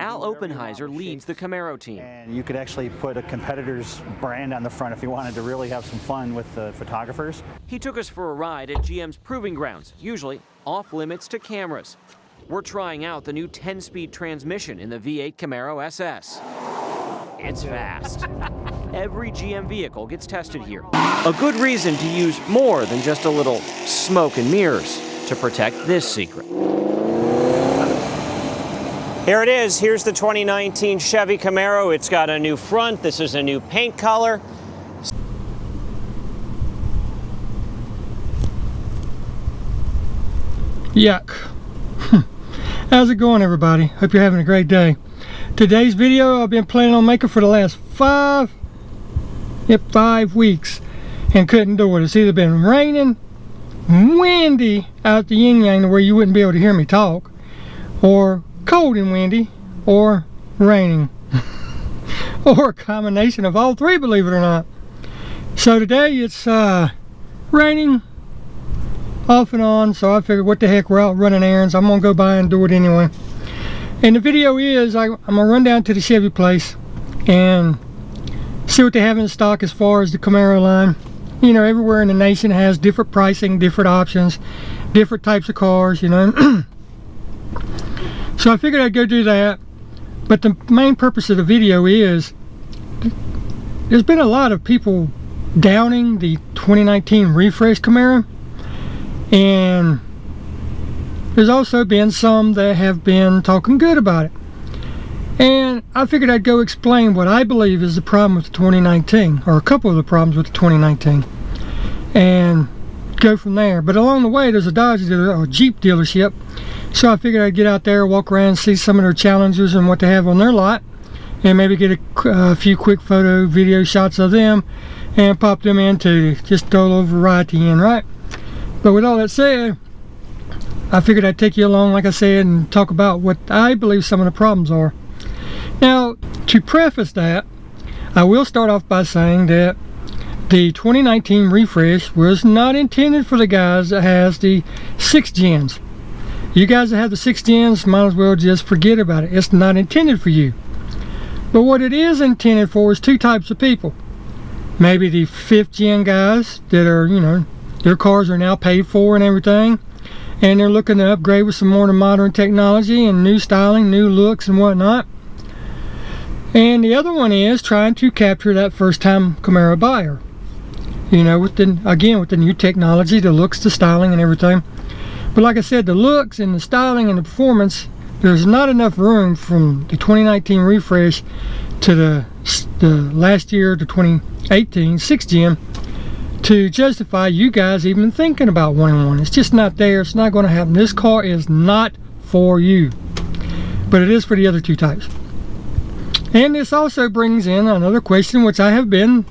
Al Oppenheiser leads the Camaro team. And you could actually put a competitor's brand on the front if you wanted to really have some fun with the photographers. He took us for a ride at GM's proving grounds, usually off limits to cameras. We're trying out the new 10-speed transmission in the V8 Camaro SS. It's fast. Every GM vehicle gets tested here. A good reason to use more than just a little smoke and mirrors to protect this secret. Here it is. Here's the 2019 Chevy Camaro. It's got a new front. This is a new paint color. Yuck. How's it going, everybody? Hope you're having a great day. Today's video I've been planning on making for the last 5 weeks and couldn't do it. It's either been raining, windy out the yin-yang to where you wouldn't be able to hear me talk, or cold and windy, or raining, or a combination of all three, believe it or not. So today it's raining off and on, so I figured what the heck, we're out running errands. I'm gonna go by and do it anyway. And the video is I'm gonna run down to the Chevy place and see what they have in stock as far as the Camaro line. You know, everywhere in the nation has different pricing, different options, different types of cars, you know. So I figured I'd go do that. But the main purpose of the video is there's been a lot of people downing the 2019 Refresh Camaro, and there's also been some that have been talking good about it. And I figured I'd go explain what I believe is the problem with the 2019, or a couple of the problems with the 2019, and go from there. But along the way there's a Dodge dealer, or Jeep dealership, so I figured I'd get out there, walk around, see some of their Challengers and what they have on their lot, and maybe get a few quick photo, video shots of them, and pop them in to just throw a little variety in, right? But with all that said, I figured I'd take you along, like I said, and talk about what I believe some of the problems are. Now, to preface that, I will start off by saying that the 2019 Refresh was not intended for the guys that has the 6 gens. You guys that have the 6 gens might as well just forget about it. It's not intended for you. But what it is intended for is 2 types of people. Maybe the 5th gen guys that are, you know, their cars are now paid for and everything, and they're looking to upgrade with some more modern technology and new styling, new looks and whatnot. And the other one is trying to capture that first-time Camaro buyer. You know, with the new technology, the looks, the styling and everything. But like I said, the looks and the styling and the performance, there's not enough room from the 2019 Refresh to the last year, the 2018 6th gen, to justify you guys even thinking about wanting one. It's just not there. It's not going to happen. This car is not for you, but it is for the other 2 types. And this also brings in another question, which I have been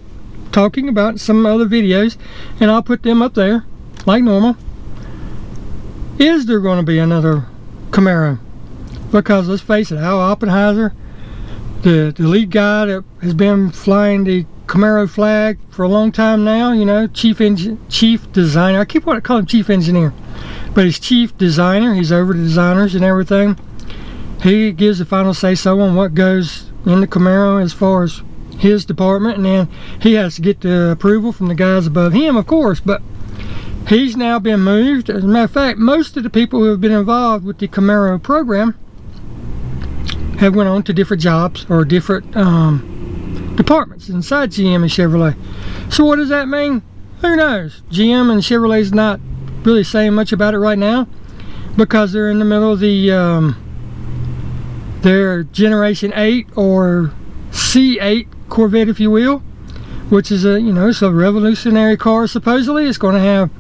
talking about in some other videos, and I'll put them up there like normal. Is there going to be another Camaro? Because let's face it, Al Oppenheiser, the lead guy that has been flying the Camaro flag for a long time now, you know, chief designer. I keep wanting to call him chief engineer, but he's chief designer. He's over the designers and everything. He gives the final say so on what goes in the Camaro as far as his department, and then he has to get the approval from the guys above him, of course. But he's now been moved. As a matter of fact, most of the people who have been involved with the Camaro program have went on to different jobs or different departments inside GM and Chevrolet. So what does that mean? Who knows? GM and Chevrolet's not really saying much about it right now, because they're in the middle of the their Generation 8 or C8 Corvette, if you will, which is a, you know, it's a revolutionary car. Supposedly it's going to have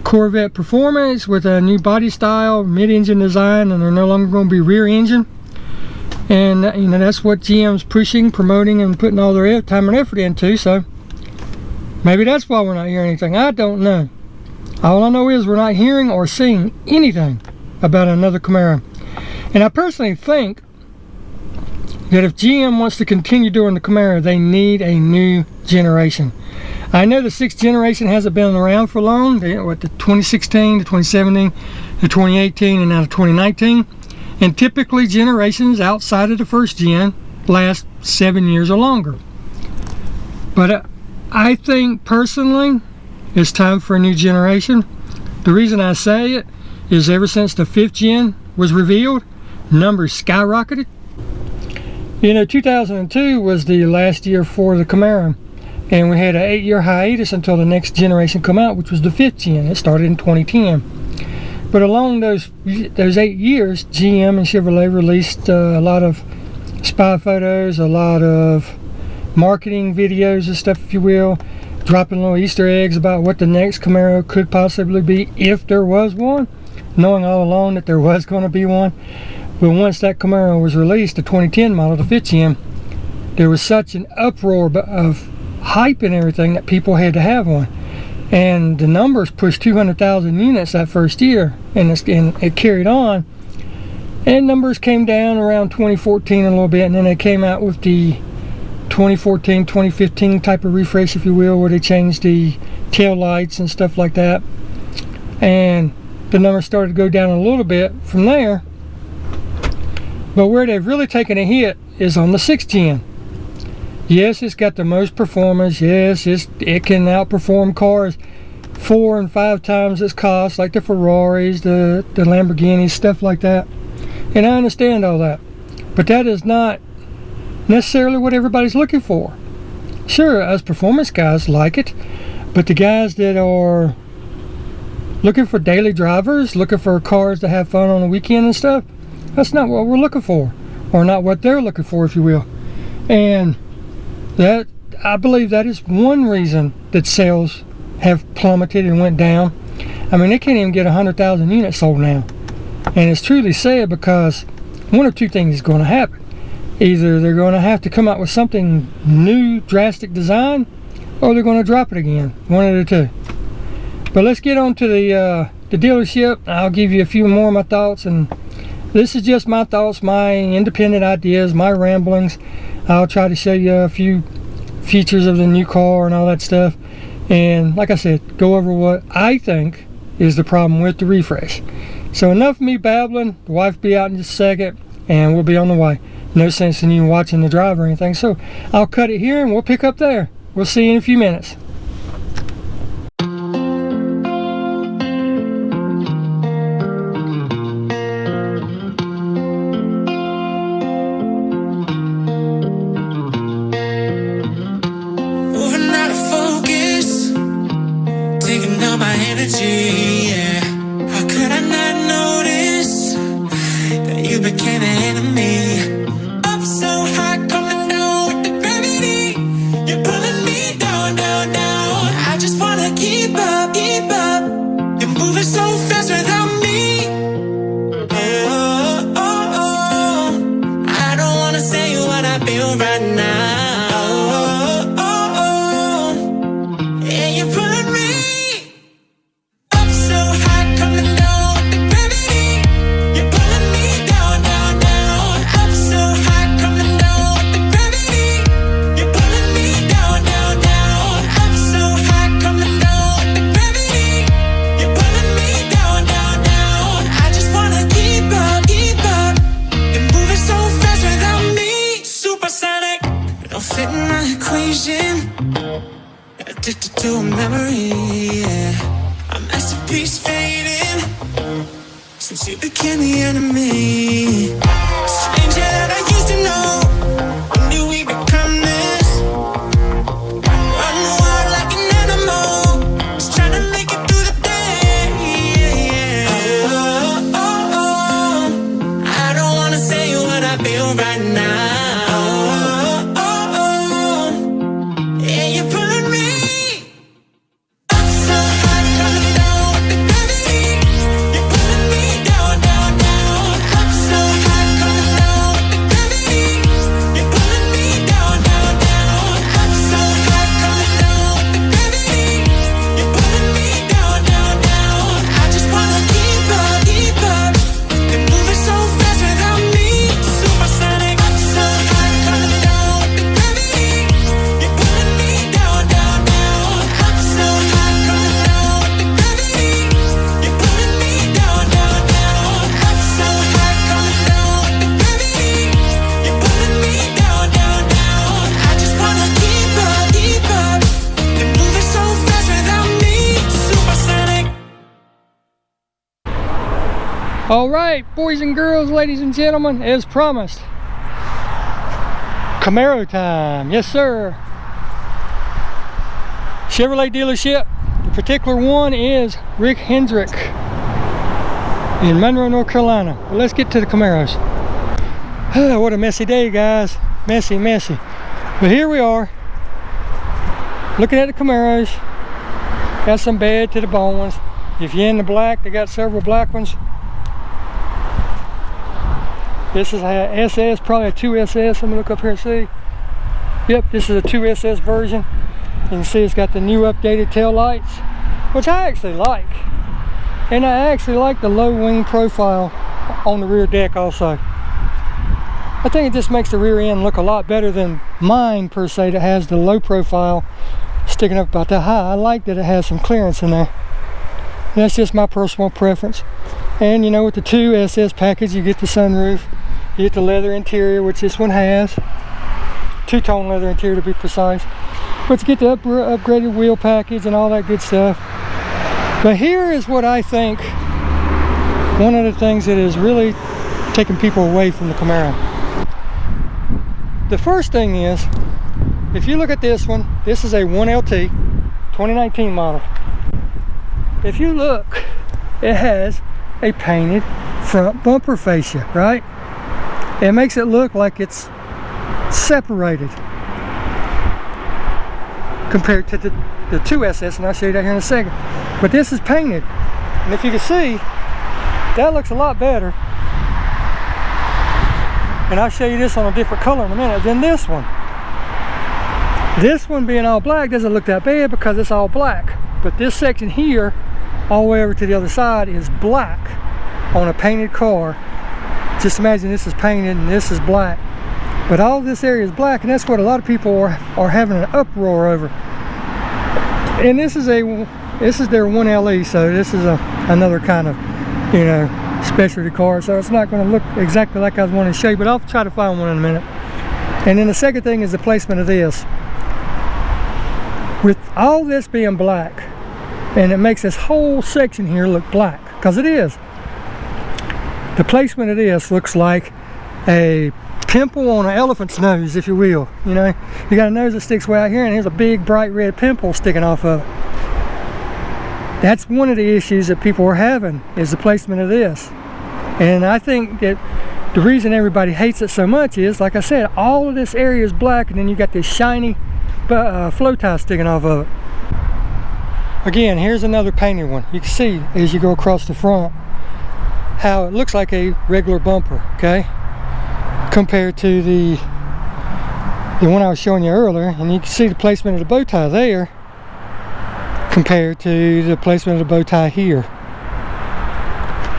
Corvette performance with a new body style, mid-engine design, and they're no longer going to be rear engine. And you know, that's what GM's pushing, promoting, and putting all their time and effort into. So maybe that's why we're not hearing anything. I don't know. All I know is we're not hearing or seeing anything about another Camaro. And I personally think that if GM wants to continue doing the Camaro, they need a new generation. I know the 6th generation hasn't been around for long. What, the 2016, the 2017, the 2018, and now the 2019. And typically generations outside of the first gen last 7 years or longer. But I think personally it's time for a new generation. The reason I say it is ever since the 5th gen was revealed, numbers skyrocketed. You know, 2002 was the last year for the Camaro, and we had an 8-year hiatus until the next generation come out, which was the 5th gen. It started in 2010. But along those 8 years, GM and Chevrolet released a lot of spy photos, a lot of marketing videos and stuff, if you will, dropping little Easter eggs about what the next Camaro could possibly be if there was one, knowing all along that there was going to be one. But once that Camaro was released, the 2010 model, the 5th gen, there was such an uproar of hype and everything that people had to have one. And the numbers pushed 200,000 units that first year, and it carried on. And numbers came down around 2014 a little bit, and then they came out with the 2014, 2015 type of refresh, if you will, where they changed the tail lights and stuff like that. And the numbers started to go down a little bit from there. But where they've really taken a hit is on the 6th gen. Yes, it's got the most performance. Yes, it can outperform cars 4 and 5 times its cost, like the Ferraris, the Lamborghinis, stuff like that. And I understand all that. But that is not necessarily what everybody's looking for. Sure, us performance guys like it, but the guys that are looking for daily drivers, looking for cars to have fun on the weekend and stuff, that's not what we're looking for, or not what they're looking for, if you will. And that, I believe that is one reason that sales have plummeted and went down. I mean, they can't even get 100,000 units sold now. And it's truly sad, because one of two things is going to happen. Either they're going to have to come out with something new, drastic design, or they're going to drop it again. One of the two. But let's get on to the dealership. I'll give you a few more of my thoughts, and this is just my thoughts, my independent ideas, my ramblings. I'll try to show you a few features of the new car and all that stuff. And like I said, go over what I think is the problem with the refresh. So enough of me babbling. The wife will be out in just a second, and we'll be on the way. No sense in you watching the drive or anything. So I'll cut it here, and we'll pick up there. We'll see you in a few minutes. Addicted to a memory, yeah. A masterpiece fading since you became the enemy. Stranger that I used to know. When did we become this? Run wild like an animal, just trying to make it through the day. Oh, oh, oh. I don't wanna say what I feel right now. So All right, boys and girls, ladies and gentlemen, as promised, Camaro time. Yes, sir. Chevrolet dealership. The particular one is Rick Hendrick in Monroe, North Carolina. But let's get to the Camaros. What a messy day, guys. Messy, messy. But here we are, looking at the Camaros. Got some bad to the bone ones. If you're in the black, they got several black ones. This is a SS, probably a 2SS. Let me look up here and see. Yep, this is a 2SS version. You can see it's got the new updated tail lights, which I actually like. And I actually like the low wing profile on the rear deck also. I think it just makes the rear end look a lot better than mine per se, that has the low profile sticking up about that high. I like that it has some clearance in there. That's just my personal preference. And you know, with the 2SS package, you get the sunroof, you get the leather interior, which this one has. Two-tone leather interior to be precise. But you get the upgraded wheel package and all that good stuff. But here is what I think one of the things that is really taking people away from the Camaro. The first thing is, if you look at this one, this is a 1LT 2019 model. If you look, it has a painted front bumper fascia, right? It makes it look like it's separated compared to the 2SS, and I'll show you that here in a second. But this is painted, and if you can see, that looks a lot better. And I'll show you this on a different color in a minute than this one. This one being all black doesn't look that bad because it's all black. But this section here, all the way over to the other side, is black on a painted car. Just imagine this is painted and this is black. But all this area is black, and that's what a lot of people are having an uproar over. And this is their 1LE, so this is another kind of, you know, specialty car, so it's not going to look exactly like I was wanting to show you, but I'll try to find one in a minute. And then the second thing is the placement of this. With all this being black, and it makes this whole section here look black, because it is. The placement of this looks like a pimple on an elephant's nose, if you will. You know, you got a nose that sticks way out here, and here's a big bright red pimple sticking off of it. That's one of the issues that people are having, is the placement of this. And I think that the reason everybody hates it so much is, like I said, all of this area is black, and then you got this shiny flow tie sticking off of it. Again, here's another painted one. You can see as you go across the front how it looks like a regular bumper, okay, compared to the one I was showing you earlier. And you can see the placement of the bow tie there compared to the placement of the bow tie here.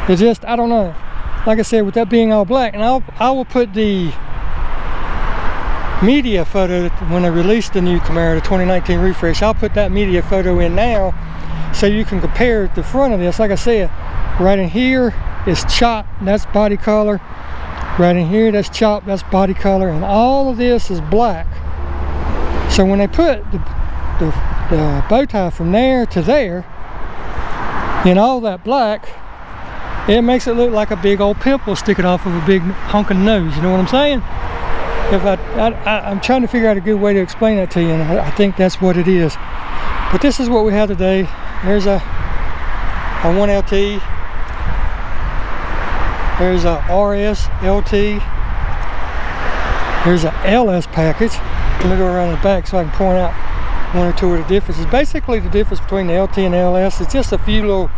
It's just, I don't know, like I said, with that being all black. And I will put the media photo when they released the new Camaro, the 2019 Refresh. I'll put that media photo in now so you can compare the front of this. Like I said, right in here is chopped, that's body color. Right in here, that's chopped, that's body color, and all of this is black. So when they put the bow tie from there to there in all that black, it makes it look like a big old pimple sticking off of a big honking nose. You know what I'm saying? If I'm trying to figure out a good way to explain that to you, and I think that's what it is. But this is what we have today. There's a 1LT. There's a RS LT. There's a LS package. Let me go around the back so I can point out one or two of the differences. Basically, the difference between the LT and the LS is just a few little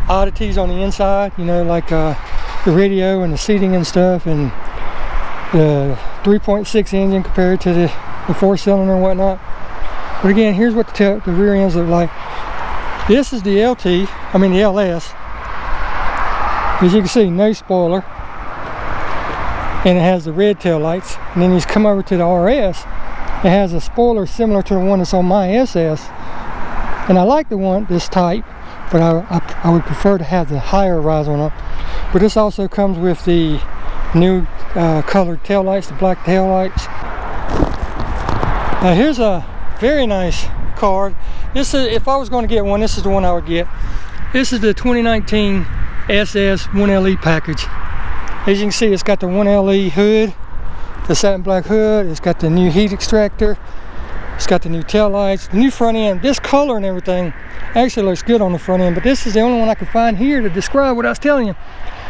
oddities on the inside, you know, like the radio and the seating and stuff, and the 3.6 engine compared to the 4-cylinder and whatnot. But again, here's what the rear ends look like. This is the the LS. As you can see, no spoiler, and it has the red tail lights. And then you come over to the RS, it has a spoiler similar to the one that's on my SS, and I like the one this type, but I would prefer to have the higher rise one up. But this also comes with the new colored tail lights, the black tail lights. Now here's a very nice car. This is, if I was going to get one, this is the one I would get. This is the 2019 SS 1LE package. As you can see, it's got the 1LE hood, the satin black hood. It's got the new heat extractor. It's got the new tail lights, the new front end. This color and everything actually looks good on the front end, but this is the only one I could find here to describe what I was telling you.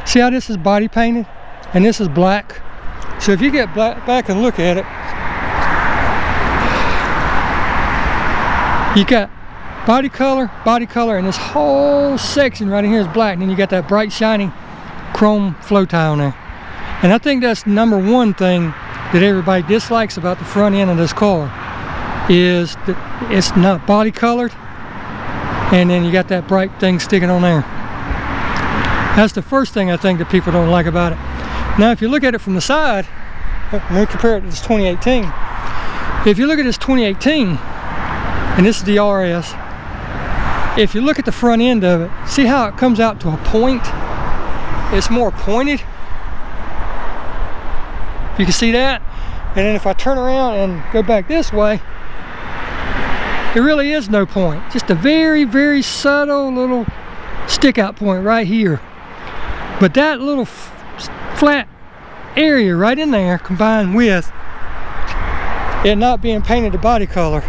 See how this is body painted and this is black? So if you get back and look at it, you got body color, and this whole section right in here is black, and then you got that bright shiny chrome flow tie on there. And I think that's number one thing that everybody dislikes about the front end of this car, is that it's not body colored, and then you got that bright thing sticking on there. That's the first thing I think that people don't like about it. Now if you look at it from the side, let me compare it to this 2018. If you look at this 2018, and this is the RS, if you look at the front end of it, see how it comes out to a point? It's more pointed. You can see that. And then if I turn around and go back this way, there really is no point. Just a very, very subtle little stick out point right here. But that little flat area right in there, combined with it not being painted a body color,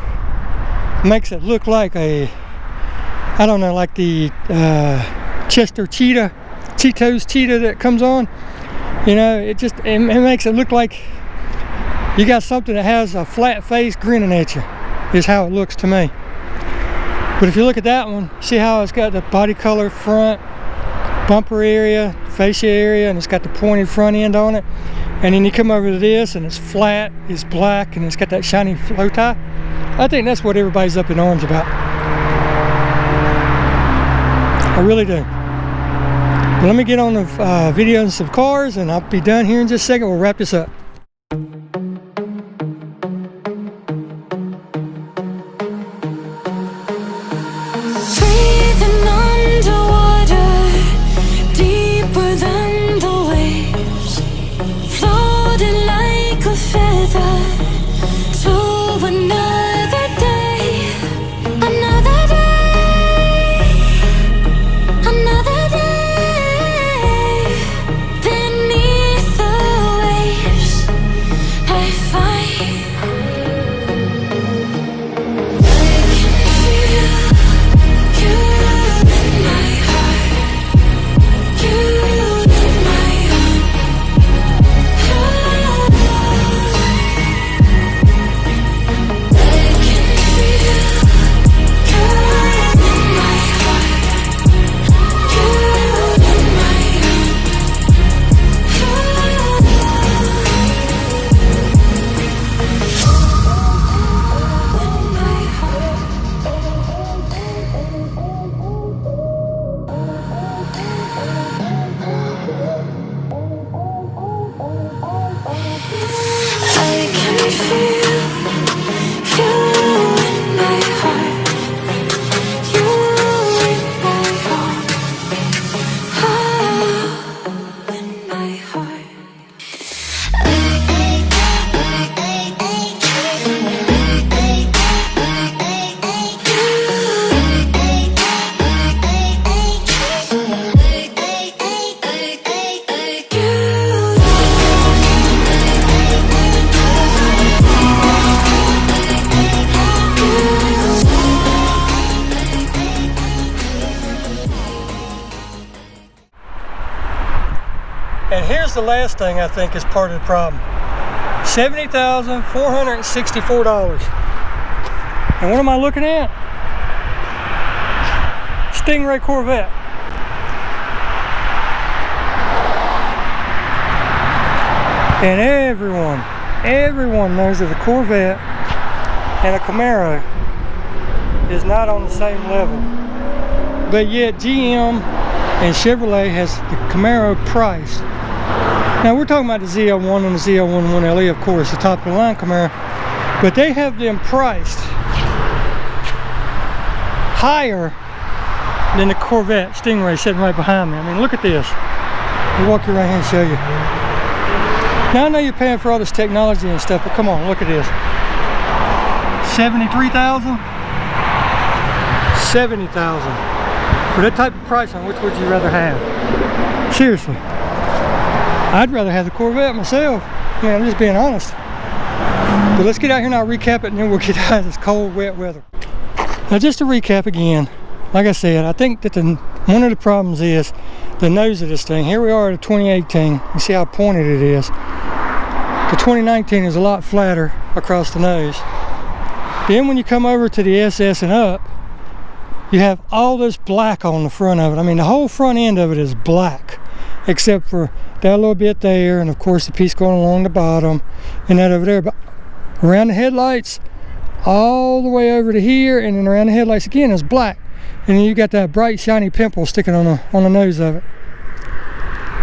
makes it look like a, I don't know, like the Chester Cheetos Cheetah that comes on. You know, it makes it look like you got something that has a flat face grinning at you, is how it looks to me. But if you look at that one, see how it's got the body color front, bumper area, fascia area, and it's got the pointed front end on it. And then you come over to this and it's flat, it's black, and it's got that shiny flow tie. I think that's what everybody's up in arms about. I really do. But let me get on the video and some cars, and I'll be done here in just a second. We'll wrap this up. Breathing underwater, deeper than the waves, floating like a feather to another day, another day, another day. Beneath the waves, I find And here's the last thing I think is part of the problem. $70,464. And what am I looking at? Stingray Corvette. And everyone knows that a Corvette and a Camaro is not on the same level. But yet GM and Chevrolet has the Camaro priced. Now we're talking about the ZL1 and the ZL1 1LE, of course, the top of the line Camaro, but they have them priced higher than the Corvette Stingray sitting right behind me. I mean, look at this. I'll walk you right here and show you. Now I know you're paying for all this technology and stuff, but come on, look at this. $73,000, $70,000. For that type of price, on which would you rather have? Seriously. I'd rather have the Corvette myself. I mean, I'm just being honest. But let's get out here and I'll recap it, and then we'll get out of this cold, wet weather. Now, just to recap again, like I said, I think that one of the problems is the nose of this thing. Here we are at a 2018. You see how pointed it is. The 2019 is a lot flatter across the nose. Then when you come over to the SS and up, you have all this black on the front of it. I mean, the whole front end of it is black, except for that little bit there, and of course the piece going along the bottom, and that over there. But around the headlights, all the way over to here, and then around the headlights again is black. And then you got that bright shiny pimple sticking on the nose of it.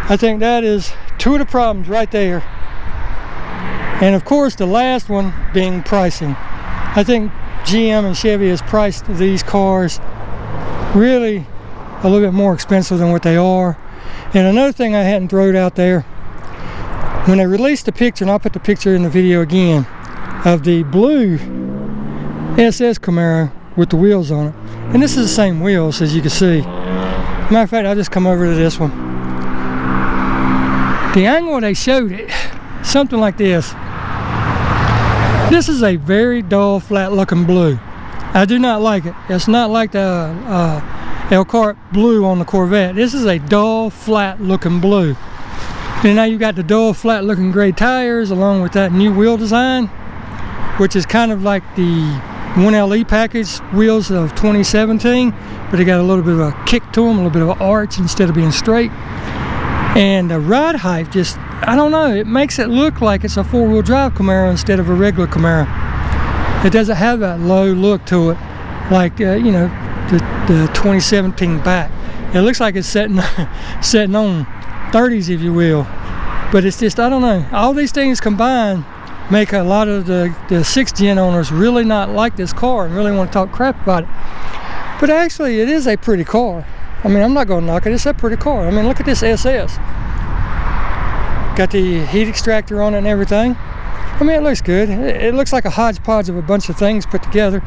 I think that is two of the problems right there. And of course the last one being pricing. I think GM and Chevy has priced these cars really a little bit more expensive than what they are. And another thing I hadn't thrown out there, when they released the picture, and I'll put the picture in the video again, of the blue SS Camaro with the wheels on it. And this is the same wheels, as you can see. Matter of fact, I'll just come over to this one. The angle they showed it, something like this. This is a very dull, flat looking blue. I do not like it. It's not like the Elkhart blue on the Corvette. This is a dull, flat looking blue. And now you've got the dull, flat looking gray tires along with that new wheel design, which is kind of like the 1LE package wheels of 2017, but they got a little bit of a kick to them, a little bit of an arch instead of being straight. And the ride height just, I don't know, it makes it look like it's a four-wheel drive Camaro instead of a regular Camaro. It doesn't have that low look to it, like you know, the 2017 back. It looks like it's setting on 30s, if you will. But it's just, I don't know, all these things combined make a lot of the 6th gen owners really not like this car and really want to talk crap about it. But actually it is a pretty car. I mean, I'm not going to knock it, it's a pretty car. I mean, look at this SS. Got the heat extractor on it and everything. I mean, it looks good. It looks like a hodgepodge of a bunch of things put together.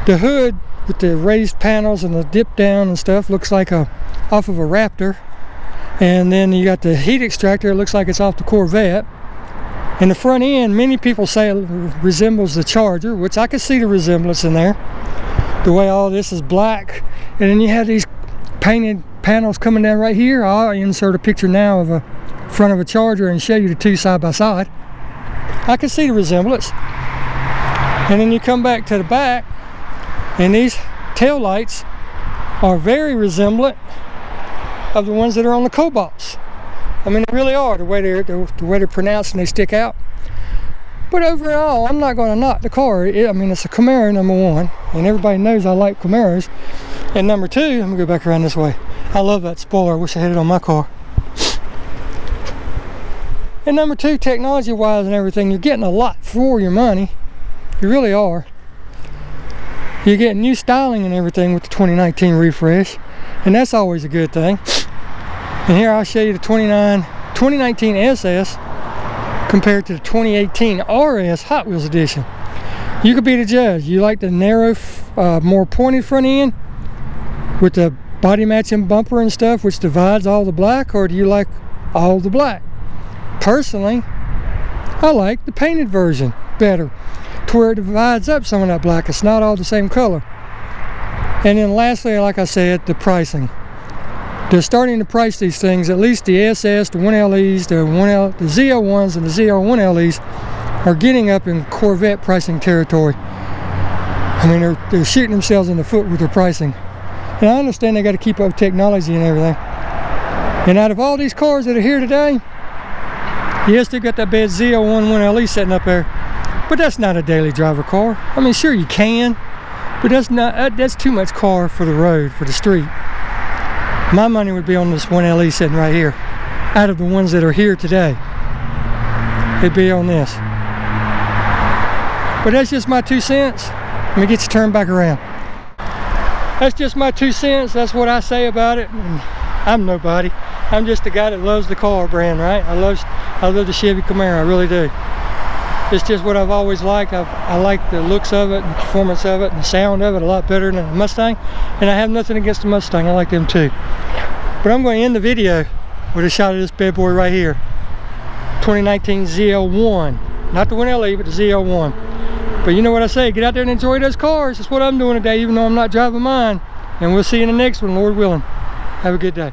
The hood with the raised panels and the dip down and stuff looks like off of a Raptor. And then you got the heat extractor, it looks like it's off the Corvette. And the front end, many people say it resembles the Charger, which I can see the resemblance in there. The way all this is black. And then you have these painted panels coming down right here. I'll insert a picture now of a front of a Charger and show you the two side by side. I can see the resemblance. And then you come back to the back, and these tail lights are very resemblant of the ones that are on the Cobalts. I mean, they really are, the way they're pronounced and they stick out. But overall, I'm not going to knock the car. I mean, it's a Camaro, number one, and everybody knows I like Camaros. And number two, let me go back around this way. I love that spoiler. I wish I had it on my car. And number two, technology-wise and everything, you're getting a lot for your money. You really are. You're getting new styling and everything with the 2019 refresh, and that's always a good thing. And here I'll show you the 2019 SS compared to the 2018 RS Hot Wheels Edition. You could be the judge. You like the narrow, more pointed front end with the body matching bumper and stuff, which divides all the black, or do you like all the black? Personally, I like the painted version better, to where it divides up some of that black. It's not all the same color. And then lastly, like I said, the pricing. They're starting to price these things, at least the SS, the 1LEs, the Z01s and the Z01LEs are getting up in Corvette pricing territory. I mean, they're shooting themselves in the foot with their pricing. And I understand they got to keep up with technology and everything. And out of all these cars that are here today, yes, they got that bad Z01 1LE sitting up there, but that's not a daily driver car. I mean, sure you can, but that's too much car for the road, for the street. My money would be on this 1LE sitting right here. Out of the ones that are here today, it'd be on this. But that's just my 2 cents. Let me get you turned back around. That's just my 2 cents. That's what I say about it. And I'm nobody. I'm just a guy that loves the car brand, right? I love the Chevy Camaro. I really do. It's just what I've always liked. I like the looks of it and the performance of it and the sound of it a lot better than the Mustang. And I have nothing against the Mustang. I like them too. But I'm going to end the video with a shot of this bad boy right here. 2019 ZL1. Not the 1LE, but the ZL1. But you know what I say, get out there and enjoy those cars. That's what I'm doing today, even though I'm not driving mine. And we'll see you in the next one, Lord willing. Have a good day.